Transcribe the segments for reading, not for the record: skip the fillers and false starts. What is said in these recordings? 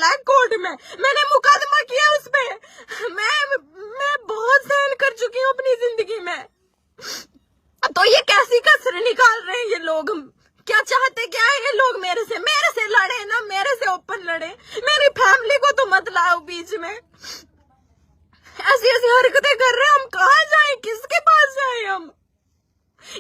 वाला है कोर्ट में, मैंने मुकदमा किया उस पे। मैं बहुत सहन कर चुकी हूँ अपनी जिंदगी में। तो ये कैसी कसर निकाल रहे हैं ये लोग? क्या चाहते क्या है ये लोग मेरे से लड़े ना, मेरे से ओपन लड़े, मेरी फैमिली को तो मत लाओ बीच में। ऐसी ऐसी हरकतें कर रहे हैं, हम कहाँ जाएं, किसके पास जाएं हम?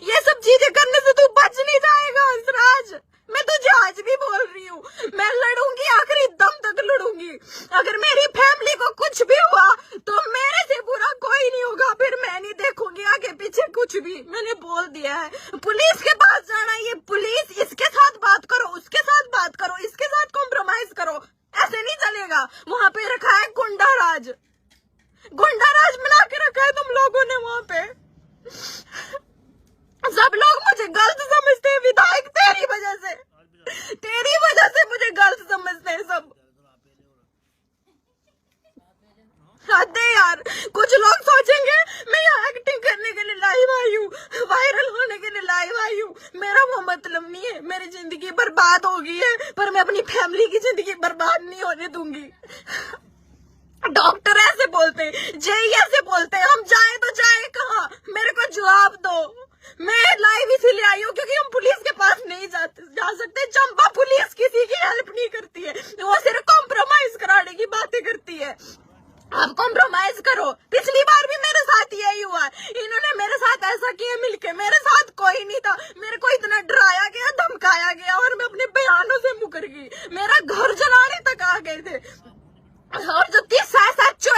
ये सब चीजें करने से तू बच नहीं जाएगा हंसराज। मैं तुझे आज भी बोल रही हूँ, मैं लड़ूंगी, आखिरी दम तक लड़ूंगी। अगर मेरी फैमिली को कुछ भी हुआ तो मेरे से बुरा कोई नहीं होगा, फिर मैं नहीं देखूंगी आगे पीछे कुछ भी। मैंने बोल दिया है। पुलिस के पास जाना, ये पुलिस, इसके साथ बात करो, उसके साथ बात करो, इसके साथ कॉम्प्रोमाइज करो, ऐसे नहीं चलेगा। वहां पे रखा है गुंडा राज बना के रखा है तुम लोगों ने वहां पे। सब लोग मुझे गलत समझते हैं विधायक, तेरी वजह से मुझे गलत समझते हैं सब। हद है यार। कुछ लोग सोचेंगे मैं यहाँ एक्टिंग करने के लिए लाइव आई हूँ, वायरल होने के लिए लाइव आई हूँ। मेरा वो मतलब नहीं है। मेरी जिंदगी बर्बाद हो गई है, पर मैं अपनी फैमिली की जिंदगी बर्बाद नहीं होने दूंगी। डॉक्टर ऐसे बोलते, जेई ऐसे बोलते, हम जाए तो जाए कहाँ? मेरे को जवाब दो। मैं लाइव इसीलिए आई हूँ क्योंकि हम पुलिस के पास नहीं जा सकते। चंपा पुलिस किसी की हेल्प नहीं करती है, वो सिर्फ कॉम्प्रोमाइज कराने की बातें करती है। आप कॉम्प्रोमाइज करो। पिछली बार भी मेरे साथ यही हुआ, इन्होंने मेरे साथ ऐसा किया मिलके। मेरे साथ कोई नहीं था, मेरे को इतना डराया गया, धमकाया गया और मैं अपने बयानों से मुकर गई। मेरा घर जलाने तक आ गए थे। और जो 30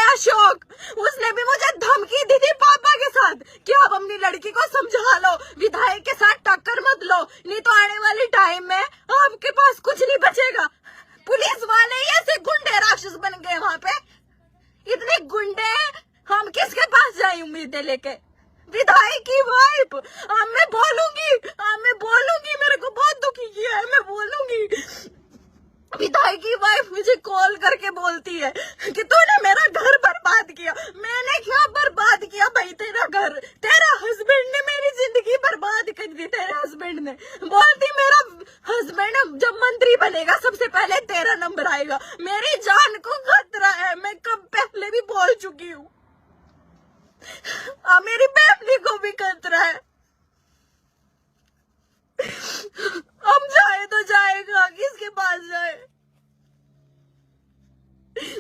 अशोक, उसने भी मुझे धमकी दी थी पापा के साथ कि आप अपनी लड़की को समझा लो, विधायक के साथ टक्कर मत लो, नहीं तो आने वाले टाइम में आपके पास कुछ नहीं बचेगा। पुलिस वाले ही ऐसे गुंडे राक्षस बन गए वहां पे, इतने गुंडे। हम किसके पास जाए उम्मीदें लेके? विधायक की वाइफ। मैं बोलूंगी, मेरे को बहुत दुखी किया है, मैं बोलूंगी। विधायक की वाइफ मुझे कॉल करके बोलती है कि तूने मेरा घर बर्बाद किया। मैंने क्या बर्बाद किया भाई? तेरा घर, तेरा हस्बैंड ने मेरी जिंदगी बर्बाद कर दी। तेरे हस्बैंड ने बोलती, मेरा हस्बैंड जब मंत्री बनेगा सबसे पहले तेरा नंबर आएगा। मेरी जान को खतरा है, मैं कब पहले भी बोल चुकी हूँ। मेरी फैमिली को भी खतरा है। हम जाए तो जाएगा, किसके पास जाए?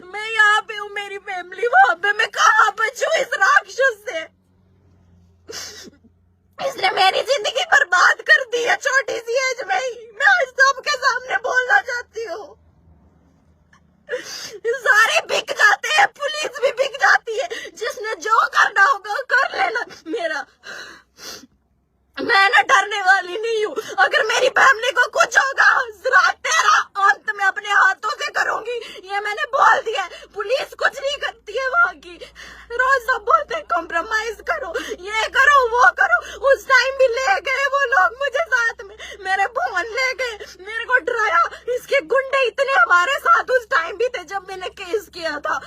मैं यहाँ पे हूँ, मेरी फैमिली वहां पे, मैं कहाँ बचूं इस राक्षस से? इसने मेरी जिंदगी बर्बाद कर दी है छोटी सी एज में ही। मैं आज सबके सामने बोलना चाहती हूँ। सारे बिक जाते हैं, पुलिस भी बिक जाती है। जिसने जो करना होगा कर लेना। मैं ना डरने वाली नहीं हूँ। अगर मेरी फैमिली को कुछ होगा, तेरा अंत मैं अपने हाथों से करूंगी, ये मैंने बोल दिया। पुलिस कुछ नहीं करती है वहाँ की। रोज सब बोलते हैं कॉम्प्रोमाइज करो, ये करो, वो करो। उस टाइम भी ले गए वो लोग मुझे साथ में, मेरे फोन ले गए, मेरे को डराया। इसके गुंडे इतने हमारे साथ उस टाइम भी थे जब मैंने केस किया था।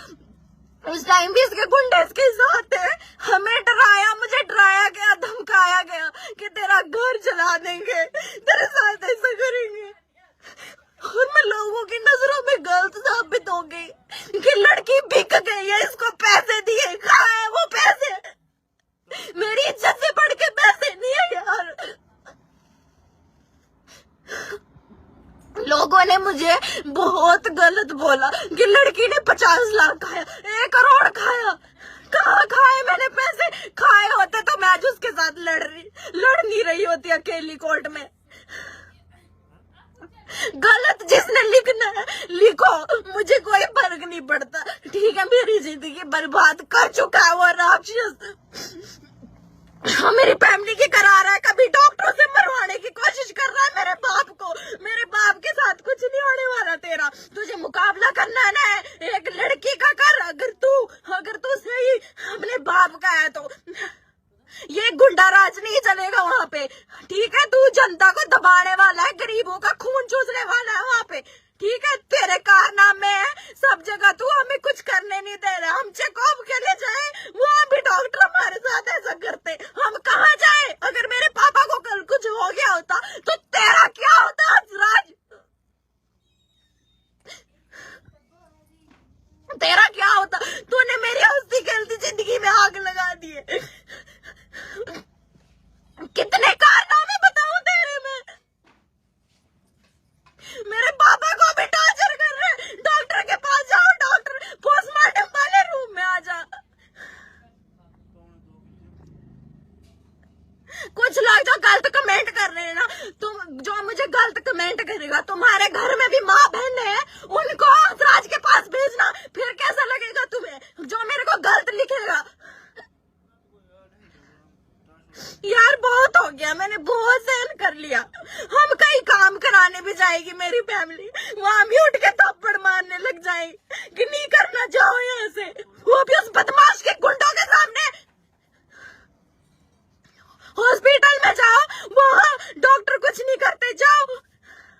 उस टाइम भी इसके गुंडे इसके साथ थे। हमें डराया, मुझे डराया गया, धमकाया गया कि तेरा घर जला देंगे, तेरे साथ ऐसा करेंगे। और मैं लोगों की नजरों में गलत साबित हो गई कि लड़की बिक गई है, इसको पैसे दिए। कहाँ है वो पैसे? मेरी इज्जत से बढ़ के पैसे नहीं है यार। लोगों ने मुझे बहुत गलत बोला कि लड़की ने 50 लाख खाया, 1 करोड़ खाया। कहाँ खाए मैंने पैसे? खाए होते तो मैं आज उसके साथ लड़ नहीं रही होती अकेली कोर्ट में। गलत जिसने लिखना है लिखो, मुझे कोई फर्क नहीं पड़ता। ठीक है, मेरी जिंदगी बर्बाद कर चुका है वो राक्षस। मेरी फैमिली की करा रहा है, कभी डॉक्टरों से मरवाने की कोशिश कर रहा है मेरे बाप को। मेरे बाप के साथ कुछ नहीं होने वाला तेरा। तुझे मुकाबला करना है ना एक लड़की का कर। अगर तू सही अपने बाप का है तो ये गुंडा राज नहीं चलेगा वहाँ पे। ठीक है, तू जनता को दबाने वाला है, गरीबों का खून चूसने वाला है वहाँ पे। ठीक है, तेरे कारनामे हैं सब जगह, तू हमें कुछ करने नहीं दे रहा। हम चेकअप के लिए जाए, वहाँ भी डॉक्टर हमारे साथ ऐसा करते। हम कहाँ जाए? अगर मेरे पापा को कल कुछ हो गया होता तो तेरा क्या होता राज? वहां भी उठ के थप्पड़ मारने लग जाए कि नहीं करना, जाओ यहाँ से। वो भी उस बदमाश के गुंडों के सामने। हॉस्पिटल में जाओ, वहां डॉक्टर कुछ नहीं करते, जाओ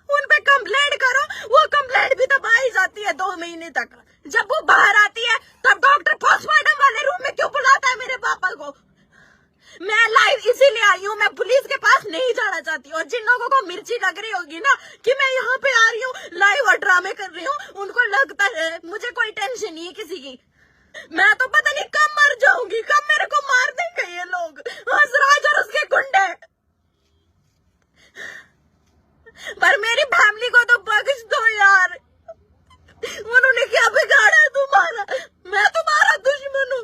उन पे कंप्लेंट करो। वो कंप्लेंट भी दबा ही जाती है 2 महीने तक। जब वो बाहर आती है तब डॉक्टर पोस्टमार्टम वाले रूम में क्यों बुलाता है मेरे पापा को? मैं लाइव इसीलिए आई हूँ, मैं पुलिस के पास नहीं जाना चाहती। और जिन लोगों को मिर्ची लग रही होगी ना कि मैं यहाँ पे आ रही हूँ लाइव और ड्रामे कर रही हूँ, उनको लगता है मुझे कोई टेंशन नहीं है किसी की। मैं तो पता नहीं कब मर जाऊंगी, कब मेरे को मार देंगे ये लोग, हंसराज और उसके गुंडे। पर मेरी फैमिली को तो बख्श दो यार, उन्होंने क्या बिगाड़ा है तुम्हारा? मैं तुम्हारा दुश्मन हूँ।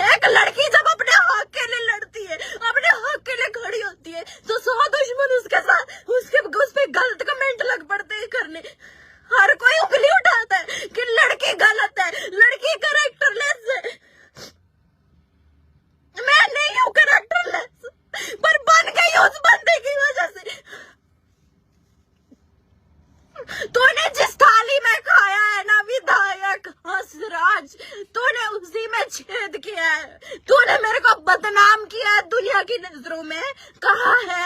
एक लड़की जब अपने हक के लिए लड़ती है, अपने हक के लिए खड़ी होती है, तो 100 दुश्मन उसके साथ उस पे गलत कमेंट लग पड़ते हैं करने। हर कोई उंगली उठाता है कि लड़की गलत है, लड़की कैरेक्टरलेस है। मैं नहीं हूं कैरेक्टरलेस, पर बन गई उस बंदे की वजह से। तूने जिस थाली में खाया है ना विधायक हंसराज, तूने उसी में छेद किया है। तूने मेरे को बदनाम किया है दुनिया की नजरों में। कहा है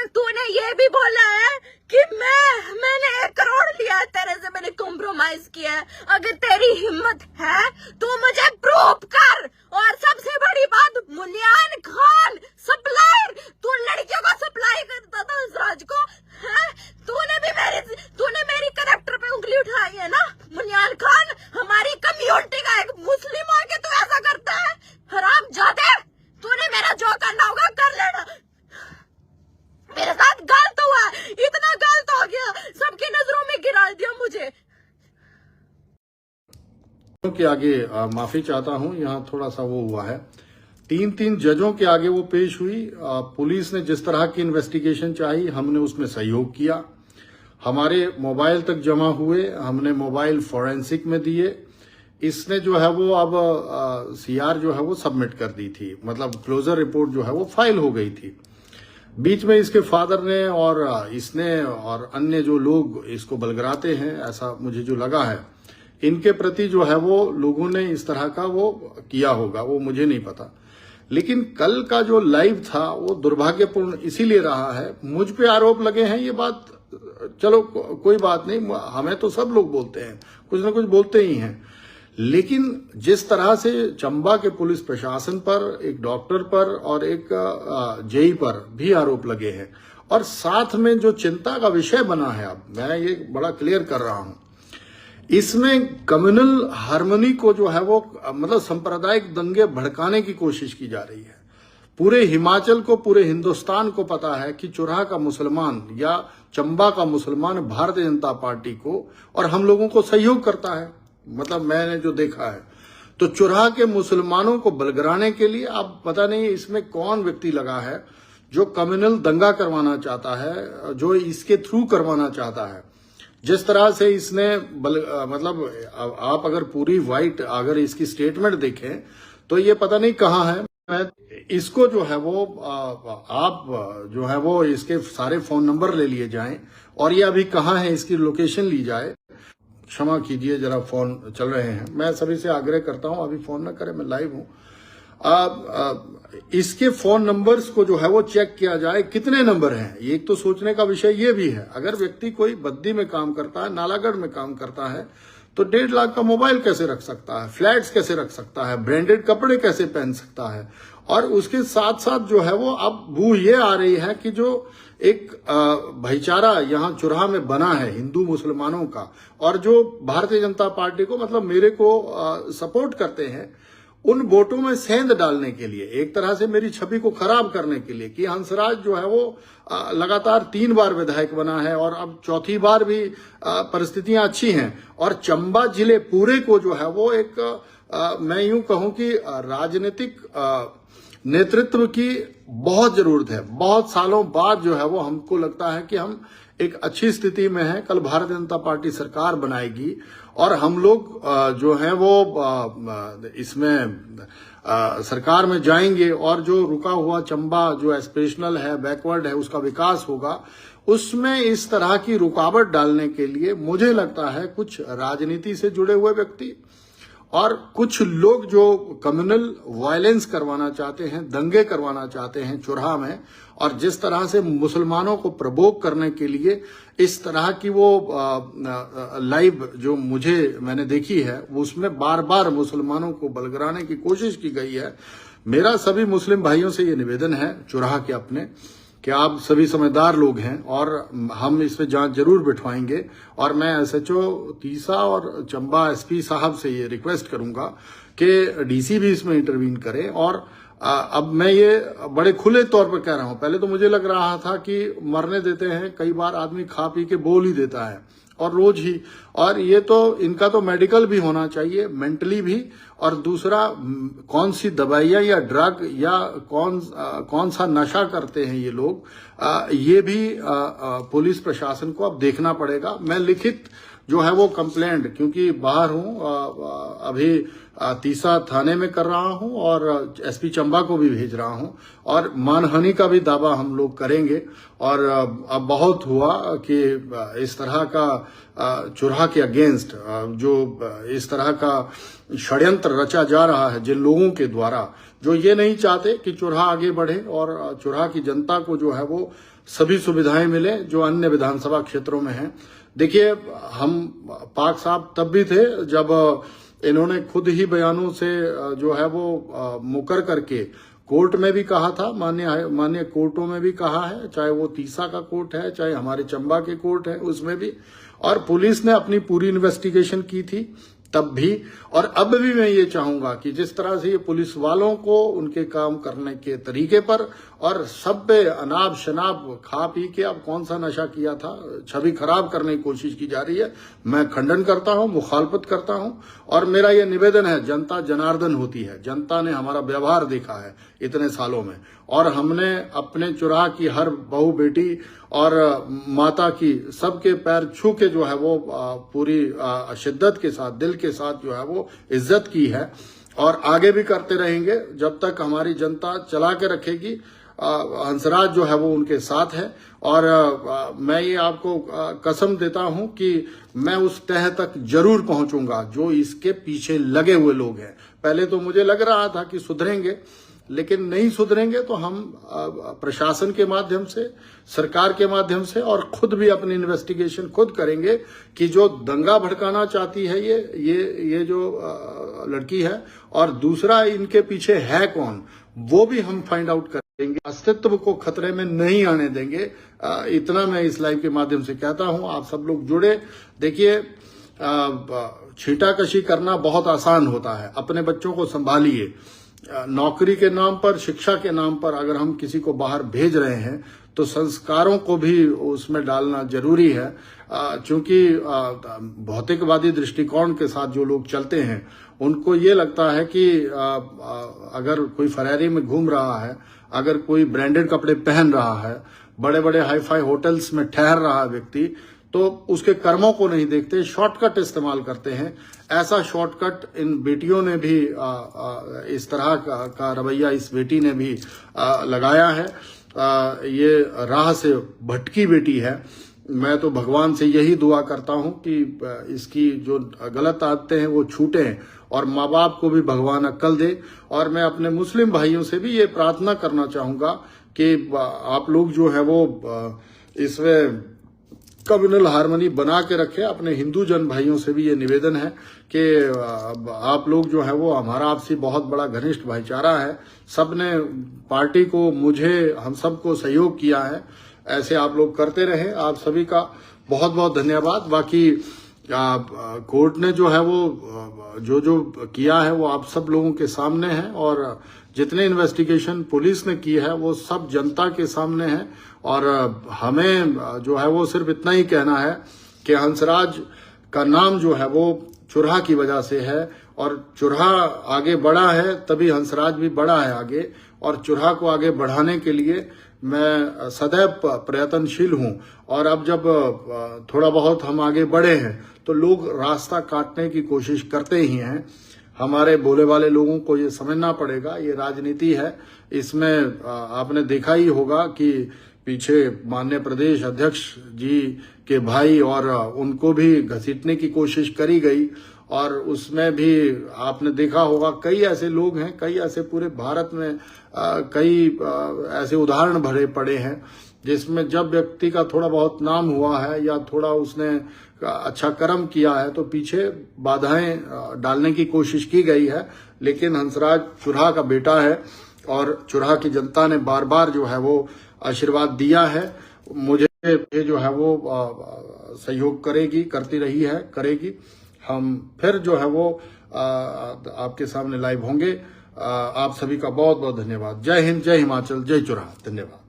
तूने ये भी बोला है कि मैंने 1 करोड़ लिया है तेरे से, मैंने कॉम्प्रोमाइज किया है। अगर तेरी हिम्मत है तो मुझे प्रूफ कर। और सबसे बड़ी बात, मुनियान खान सप्लायर, तू लड़कियों को सप्लाई करता था हंसराज को, है? तूने मेरी कैरेक्टर पे उंगली उठाई है ना मुनियान खान। हमारी कम्युनिटी का एक मुस्लिम हो के तू ऐसा करता है? हरामजादे, तूने मेरा जो करना होगा कर लेना। मेरे साथ गलत हुआ, इतना गलत हो गया, सबकी नजरों में गिरा दिया मुझे। के आगे माफी चाहता हूं, यहाँ थोड़ा सा वो हुआ है। 3 जजों के आगे वो पेश हुई। पुलिस ने जिस तरह की इन्वेस्टिगेशन चाही, हमने उसमें सहयोग किया। हमारे मोबाइल तक जमा हुए, हमने मोबाइल फॉरेंसिक में दिए। इसने जो है वो अब सीआर जो है वो सबमिट कर दी थी, मतलब क्लोजर रिपोर्ट जो है वो फाइल हो गई थी। बीच में इसके फादर ने और इसने और अन्य जो लोग इसको बलगराते हैं, ऐसा मुझे जो लगा है, इनके प्रति जो है वो लोगों ने इस तरह का वो किया होगा, वो मुझे नहीं पता। लेकिन कल का जो लाइव था वो दुर्भाग्यपूर्ण इसीलिए रहा है। मुझ पे आरोप लगे हैं, ये बात चलो कोई बात नहीं, हमें तो सब लोग बोलते हैं, कुछ ना कुछ बोलते ही हैं। लेकिन जिस तरह से चंबा के पुलिस प्रशासन पर, एक डॉक्टर पर और एक जेई पर भी आरोप लगे हैं, और साथ में जो चिंता का विषय बना है, अब मैं ये बड़ा क्लियर कर रहा हूं, इसमें कम्युनल हार्मनी को जो है वो मतलब सांप्रदायिक दंगे भड़काने की कोशिश की जा रही है। पूरे हिमाचल को, पूरे हिंदुस्तान को पता है कि चुराह का मुसलमान या चंबा का मुसलमान भारतीय जनता पार्टी को और हम लोगों को सहयोग करता है। मतलब मैंने जो देखा है, तो चुराह के मुसलमानों को बलगराने के लिए अब पता नहीं इसमें कौन व्यक्ति लगा है जो कम्युनल दंगा करवाना चाहता है, जो इसके थ्रू करवाना चाहता है। जिस तरह से इसने मतलब आप अगर पूरी वाइट अगर इसकी स्टेटमेंट देखें तो ये पता नहीं कहाँ है। इसको जो है वो आप जो है वो इसके सारे फोन नंबर ले लिए जाएं और ये अभी कहाँ है इसकी लोकेशन ली जाए। क्षमा कीजिए, जरा फोन चल रहे हैं, मैं सभी से आग्रह करता हूं अभी फोन ना करें, मैं लाइव हूं। इसके फोन नंबर्स को जो है वो चेक किया जाए, कितने नंबर हैं। एक तो सोचने का विषय ये भी है, अगर व्यक्ति कोई बद्दी में काम करता है, नालागढ़ में काम करता है, तो 1.5 लाख का मोबाइल कैसे रख सकता है, फ्लैट्स कैसे रख सकता है, ब्रांडेड कपड़े कैसे पहन सकता है। और उसके साथ साथ जो है वो अब बू ये आ रही है कि जो एक भाईचारा यहाँ चुराह में बना है हिंदू मुसलमानों का, और जो भारतीय जनता पार्टी को मतलब मेरे को सपोर्ट करते हैं, उन वोटों में सेंध डालने के लिए, एक तरह से मेरी छवि को खराब करने के लिए कि हंसराज जो है वो लगातार 3 बार विधायक बना है और अब चौथी बार भी परिस्थितियां अच्छी हैं, और चंबा जिले पूरे को जो है वो एक मैं यूं कहूं कि राजनीतिक नेतृत्व की बहुत जरूरत है। बहुत सालों बाद जो है वो हमको लगता है कि हम एक अच्छी स्थिति में हैं। कल भारतीय जनता पार्टी सरकार बनाएगी और हम लोग जो है वो इसमें सरकार में जाएंगे, और जो रुका हुआ चंबा जो एस्पिरेशनल है, बैकवर्ड है, उसका विकास होगा। उसमें इस तरह की रुकावट डालने के लिए मुझे लगता है कुछ राजनीति से जुड़े हुए व्यक्ति और कुछ लोग जो कम्युनल वायलेंस करवाना चाहते हैं, दंगे करवाना चाहते हैं चुराह में, और जिस तरह से मुसलमानों को प्रवोक करने के लिए इस तरह की वो लाइव जो मैंने देखी है, उसमें बार बार मुसलमानों को बलगराने की कोशिश की गई है। मेरा सभी मुस्लिम भाइयों से ये निवेदन है चुराह के अपने, कि आप सभी समझदार लोग हैं और हम इस पे जांच जरूर बिठवाएंगे। और मैं एसएचओ तीसा और चंबा एसपी साहब से ये रिक्वेस्ट करूंगा कि डीसी भी इसमें इंटरवीन करें। और अब मैं ये बड़े खुले तौर पर कह रहा हूं, पहले तो मुझे लग रहा था कि मरने देते हैं, कई बार आदमी खा पी के बोल ही देता है और रोज ही, और ये तो इनका तो मेडिकल भी होना चाहिए, मेंटली भी, और दूसरा कौन सी दवाइयां या ड्रग या कौन सा नशा करते हैं ये लोग, ये भी पुलिस प्रशासन को अब देखना पड़ेगा। मैं लिखित जो है वो कंप्लेंट, क्योंकि बाहर हूं अभी तीसा थाने में कर रहा हूं और एसपी चंबा को भी भेज रहा हूं, और मानहानि का भी दावा हम लोग करेंगे। और अब बहुत हुआ कि इस तरह का चुराह के अगेंस्ट जो इस तरह का षड्यंत्र रचा जा रहा है जिन लोगों के द्वारा, जो ये नहीं चाहते कि चुराह आगे बढ़े और चुराह की जनता को जो है वो सभी सुविधाएं मिले जो अन्य विधानसभा क्षेत्रों में हैं। देखिए, हम पाक साहब तब भी थे जब इन्होंने खुद ही बयानों से जो है वो मुकर करके कोर्ट में भी कहा था, मान्य कोर्टों में भी कहा है, चाहे वो तीसा का कोर्ट है, चाहे हमारे चंबा के कोर्ट है, उसमें भी। और पुलिस ने अपनी पूरी इन्वेस्टिगेशन की थी तब भी, और अब भी मैं ये चाहूंगा कि जिस तरह से ये पुलिस वालों को उनके काम करने के तरीके पर और सब पे अनाब शनाब खा पी के अब कौन सा नशा किया था, छवि खराब करने की कोशिश की जा रही है, मैं खंडन करता हूं, मुखालफत करता हूं। और मेरा ये निवेदन है, जनता जनार्दन होती है, जनता ने हमारा व्यवहार देखा है इतने सालों में, और हमने अपने चुराह की हर बहू बेटी और माता की सबके पैर छू के जो है वो पूरी शिद्दत के साथ, दिल के साथ जो है वो इज्जत की है, और आगे भी करते रहेंगे जब तक हमारी जनता चला के रखेगी। हंसराज जो है वो उनके साथ है, और मैं ये आपको कसम देता हूं कि मैं उस तह तक जरूर पहुंचूंगा जो इसके पीछे लगे हुए लोग हैं। पहले तो मुझे लग रहा था कि सुधरेंगे, लेकिन नहीं सुधरेंगे तो हम प्रशासन के माध्यम से, सरकार के माध्यम से, और खुद भी अपनी इन्वेस्टिगेशन खुद करेंगे कि जो दंगा भड़काना चाहती है ये जो लड़की है, और दूसरा इनके पीछे है कौन, वो भी हम फाइंड आउट करेंगे। अस्तित्व को खतरे में नहीं आने देंगे। इतना मैं इस लाइव के माध्यम से कहता हूं। आप सब लोग जुड़े। देखिए, छींटाकशी करना बहुत आसान होता है, अपने बच्चों को संभालिए। नौकरी के नाम पर, शिक्षा के नाम पर अगर हम किसी को बाहर भेज रहे हैं तो संस्कारों को भी उसमें डालना जरूरी है, क्योंकि भौतिकवादी दृष्टिकोण के साथ जो लोग चलते हैं उनको ये लगता है कि अगर कोई फरारी में घूम रहा है, अगर कोई ब्रांडेड कपड़े पहन रहा है, बड़े बड़े हाईफाई होटल्स में ठहर रहा है व्यक्ति, तो उसके कर्मों को नहीं देखते, शॉर्टकट इस्तेमाल करते हैं। ऐसा शॉर्टकट इन बेटियों ने भी इस तरह का रवैया इस बेटी ने भी लगाया है। ये राह से भटकी बेटी है। मैं तो भगवान से यही दुआ करता हूं कि इसकी जो गलत आदतें हैं वो छूटें, और माँ बाप को भी भगवान अक्ल दे। और मैं अपने मुस्लिम भाइयों से भी ये प्रार्थना करना चाहूंगा कि आप लोग जो है वो इसमें कम्युनल हार्मनी बना के रखे। अपने हिंदू जन भाइयों से भी ये निवेदन है कि आप लोग जो है वो, हमारा आपसी बहुत बड़ा घनिष्ठ भाईचारा है, सबने पार्टी को, मुझे, हम सबको सहयोग किया है। ऐसे आप लोग करते रहे। आप सभी का बहुत बहुत धन्यवाद। बाकी कोर्ट ने जो है वो जो किया है वो आप सब लोगों के सामने है, और जितने इन्वेस्टिगेशन पुलिस ने की है वो सब जनता के सामने है। और हमें जो है वो सिर्फ इतना ही कहना है कि हंसराज का नाम जो है वो चुराह की वजह से है, और चुराह आगे बढ़ा है तभी हंसराज भी बढ़ा है आगे, और चुराह को आगे बढ़ाने के लिए मैं सदैव प्रयत्नशील हूं। और अब जब थोड़ा बहुत हम आगे बढ़े हैं तो लोग रास्ता काटने की कोशिश करते ही हैं। हमारे भोले वाले लोगों को ये समझना पड़ेगा, ये राजनीति है। इसमें आपने देखा ही होगा कि पीछे माननीय प्रदेश अध्यक्ष जी के भाई और उनको भी घसीटने की कोशिश करी गई, और उसमें भी आपने देखा होगा कई ऐसे लोग हैं, कई ऐसे पूरे भारत में कई ऐसे उदाहरण भरे पड़े हैं जिसमें जब व्यक्ति का थोड़ा बहुत नाम हुआ है या थोड़ा उसने अच्छा कर्म किया है तो पीछे बाधाएं डालने की कोशिश की गई है। लेकिन हंसराज चुरहा का बेटा है और चुरहा की जनता ने बार बार जो है वो आशीर्वाद दिया है। मुझे ये जो है वो सहयोग करती रही है, करेगी। हम फिर जो है वो आपके सामने लाइव होंगे। आप सभी का बहुत बहुत धन्यवाद। जय हिंद, जय हिमाचल, जय चुरहा। धन्यवाद।